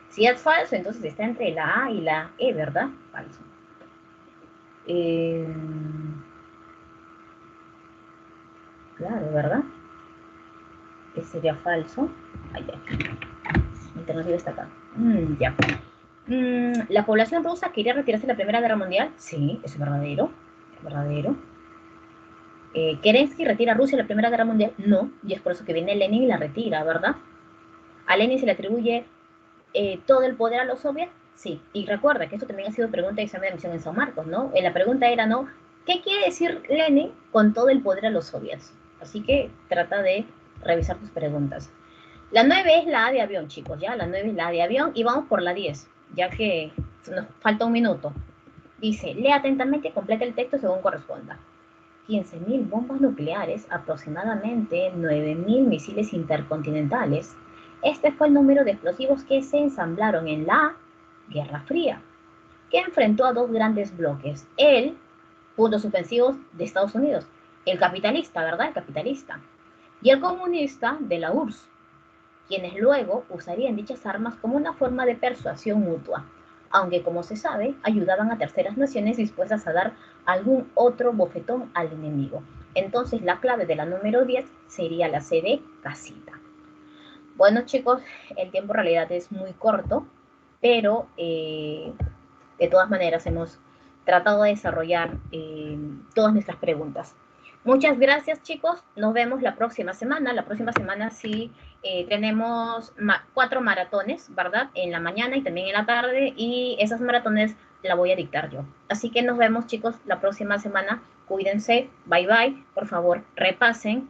Speaker 1: Si es falso, entonces está entre la A y la E, ¿verdad? Falso. Claro, ¿verdad? que sería falso. Ahí ya. La alternativa está acá. Ya. ¿La población rusa quería retirarse de la Primera Guerra Mundial? Sí, es verdadero. Es verdadero. ¿Kerensky retira a Rusia de la Primera Guerra Mundial? No, y es por eso que viene Lenin y la retira, ¿verdad? ¿A Lenin se le atribuye todo el poder a los soviets? Sí, y recuerda que esto también ha sido pregunta de examen de admisión en San Marcos, ¿no? La pregunta era, ¿no? ¿Qué quiere decir Lenin con todo el poder a los soviets? Así que trata de revisar tus preguntas. La 9 es la A de avión, chicos, ¿ya? La 9 es la A de avión y vamos por la 10, ya que nos falta un minuto. Dice, lee atentamente y completa el texto según corresponda. 15.000 bombas nucleares, aproximadamente 9.000 misiles intercontinentales. Este fue el número de explosivos que se ensamblaron en la Guerra Fría, que enfrentó a dos grandes bloques. El, puntos suspensivos, de Estados Unidos, el capitalista, ¿verdad? El capitalista. Y el comunista de la URSS, quienes luego usarían dichas armas como una forma de persuasión mutua, aunque como se sabe, ayudaban a terceras naciones dispuestas a dar algún otro bofetón al enemigo. Entonces la clave de la número 10 sería la C de casita. Bueno chicos, el tiempo en realidad es muy corto, pero de todas maneras hemos tratado de desarrollar todas nuestras preguntas. Muchas gracias chicos, nos vemos la próxima semana. La próxima semana sí tenemos 4 maratones, ¿verdad? En la mañana y también en la tarde, y esas maratones la voy a dictar yo. Así que nos vemos chicos la próxima semana. Cuídense, bye bye, por favor repasen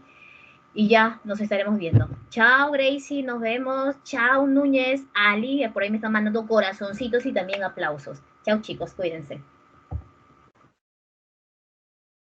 Speaker 1: y ya nos estaremos viendo. Chao Gracie, nos vemos. Chao Núñez, Ali, por ahí me están mandando corazoncitos y también aplausos. Chao chicos, cuídense.